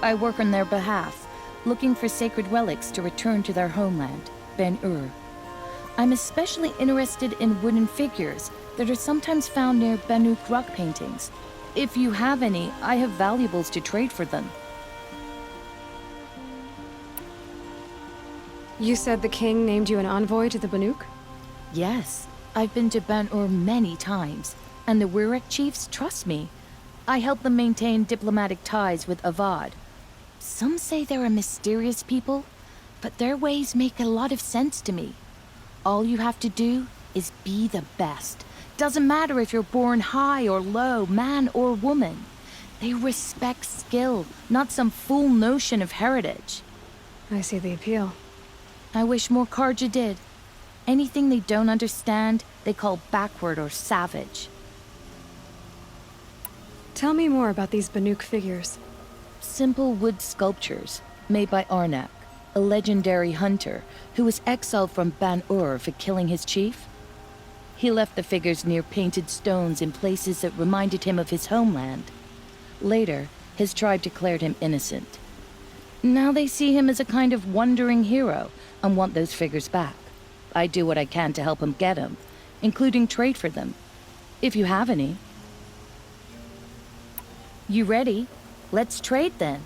I work on their behalf, looking for sacred relics to return to their homeland, Ben-Ur. I'm especially interested in wooden figures that are sometimes found near Banuk rock paintings. If you have any, I have valuables to trade for them.
You said the king named you an envoy to the Banuk?
Yes, I've been to Ben-Ur many times, and the Wirek chiefs trust me. I help them maintain diplomatic ties with Avad. Some say they're a mysterious people, but their ways make a lot of sense to me. All you have to do is be the best. Doesn't matter if you're born high or low, man or woman. They respect skill, not some fool notion of heritage.
I see the appeal.
I wish more Karja did. Anything they don't understand, they call backward or savage.
Tell me more about these Banuk figures.
Simple wood sculptures made by Arnak, a legendary hunter who was exiled from Ban-Ur for killing his chief. He left the figures near painted stones in places that reminded him of his homeland. Later, his tribe declared him innocent. Now they see him as a kind of wandering hero and want those figures back. I do what I can to help him get them, including trade for them, if you have any. You ready? Let's trade then.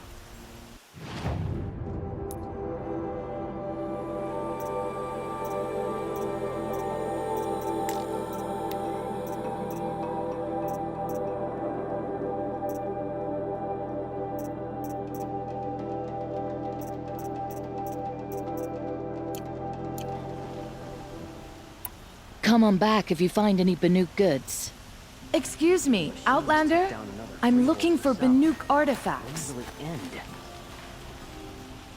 Come on back if you find any Banuk goods. Excuse me, Outlander? I'm looking for Banuk artifacts.
When will it end?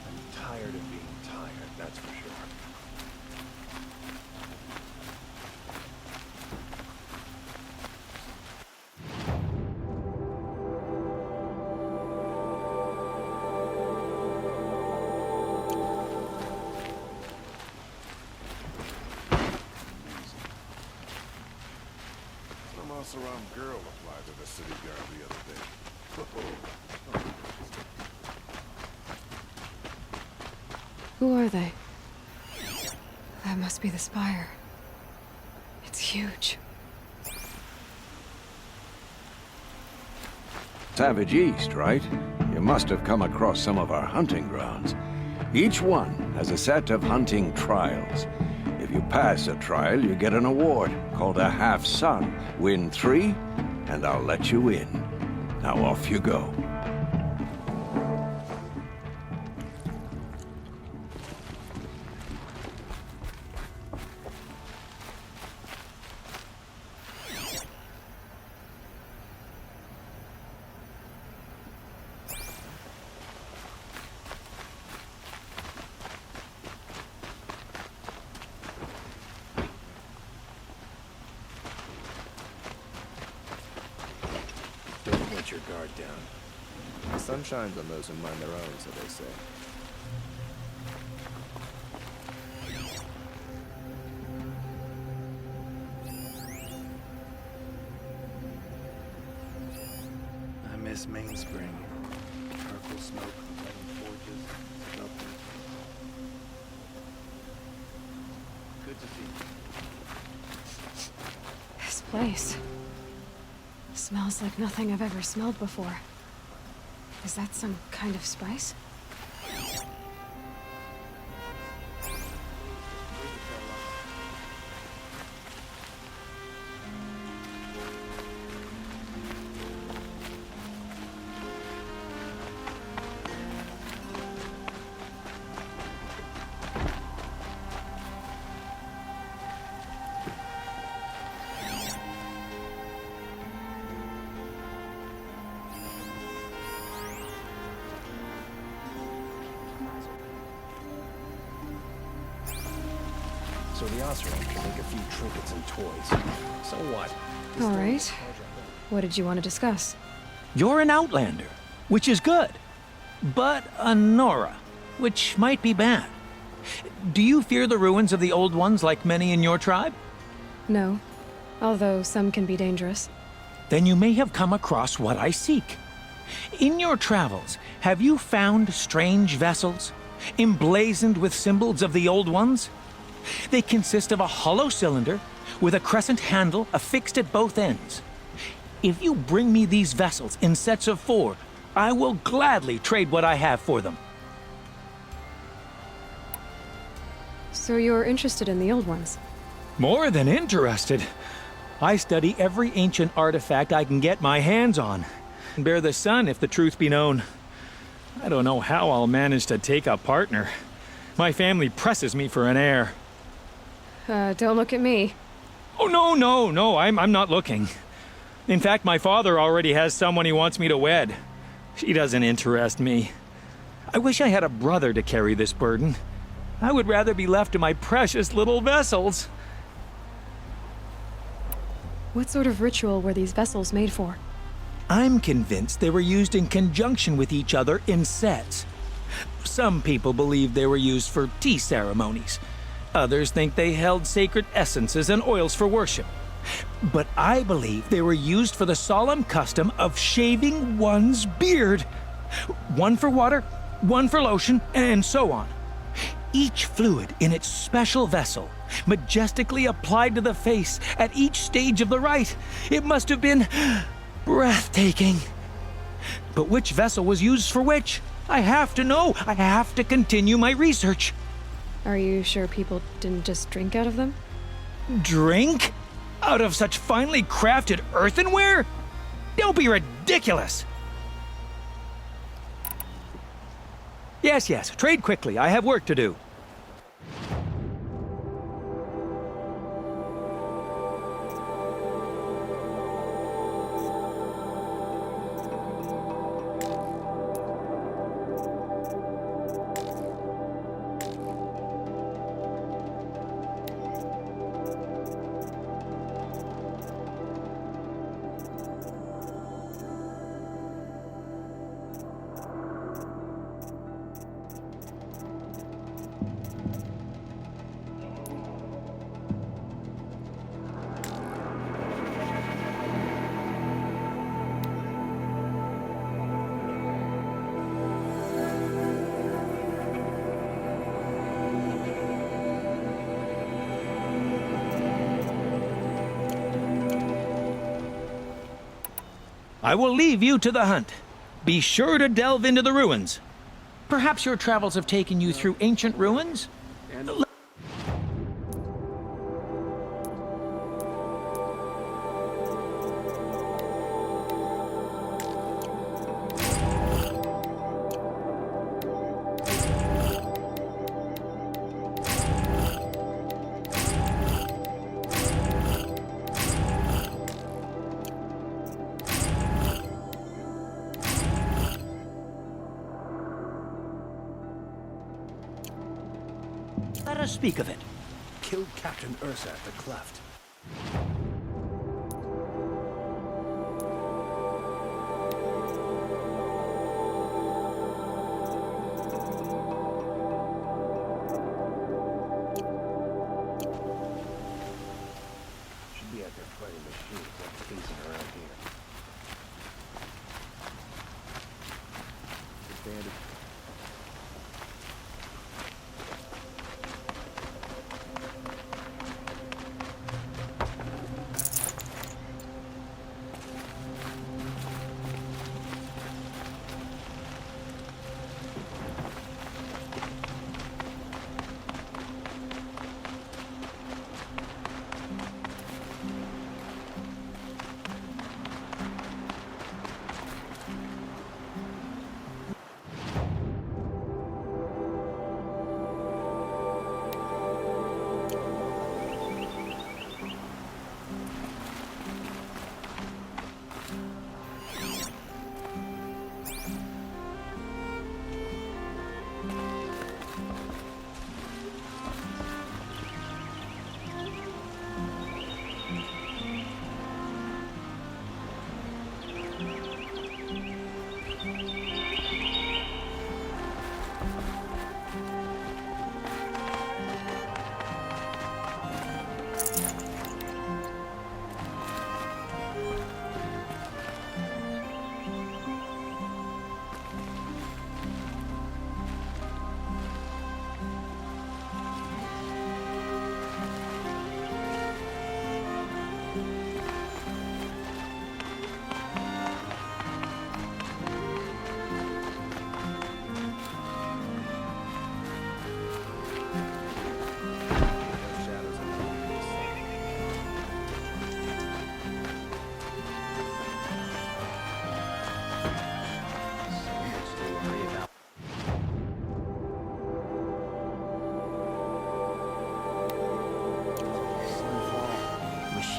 I'm tired of being tired, that's for sure.
Some Oseram girl applied to the city guard the other day.
Who are they? That must be the spire. It's huge.
Savage East, right? You must have come across some of our hunting grounds. Each one has a set of hunting trials. If you pass a trial, you get an award called a half-sun. Win 3, and I'll let you in. Now off you go.
Don't let your guard down. The sun shines on those who mind their own, so they say.
I miss Mainspring. Charcoal smoke, lighting forges, sculpting. Good to see you.
This place smells like nothing I've ever smelled before. Is that some kind of spice?
for the Osram to make a few trinkets and toys. So what?
All right. What did you want to discuss?
You're an outlander, which is good. But a Nora, which might be bad. Do you fear the ruins of the Old Ones like many in your tribe?
No, although some can be dangerous.
Then you may have come across what I seek. In your travels, have you found strange vessels, emblazoned with symbols of the Old Ones? They consist of a hollow cylinder with a crescent handle affixed at both ends. If you bring me these vessels in sets of 4, I will gladly trade what I have for them.
So you're interested in the old ones?
More than interested. I study every ancient artifact I can get my hands on, and bear the sun if the truth be known. I don't know how I'll manage to take a partner. My family presses me for an heir.
Don't look at me.
Oh, no, I'm not looking. In fact, my father already has someone he wants me to wed. She doesn't interest me. I wish I had a brother to carry this burden. I would rather be left to my precious little vessels.
What sort of ritual were these vessels made for?
I'm convinced they were used in conjunction with each other in sets. Some people believe they were used for tea ceremonies. Others think they held sacred essences and oils for worship. But I believe they were used for the solemn custom of shaving one's beard. One for water, one for lotion, and so on. Each fluid in its special vessel, majestically applied to the face at each stage of the rite. It must have been breathtaking. But which vessel was used for which? I have to know. I have to continue my research.
Are you sure people didn't just drink out of them?
Drink? Out of such finely crafted earthenware? Don't be ridiculous! Yes, trade quickly. I have work to do. I will leave you to the hunt. Be sure to delve into the ruins. Perhaps your travels have taken you through ancient ruins? Let us speak of it.
Killed Captain Ursa at the cleft. Should be out there fighting machines, not pacing around here. The bandit.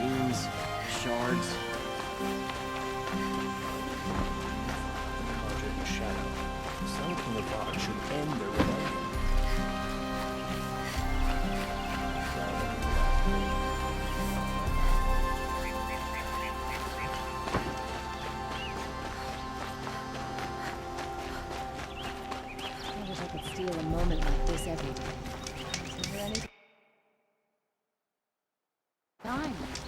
Runes, shards.
Conjuring shadow. Some King of Rock should end their rebellion.
I wish I could steal a moment like this every day. Is there any time?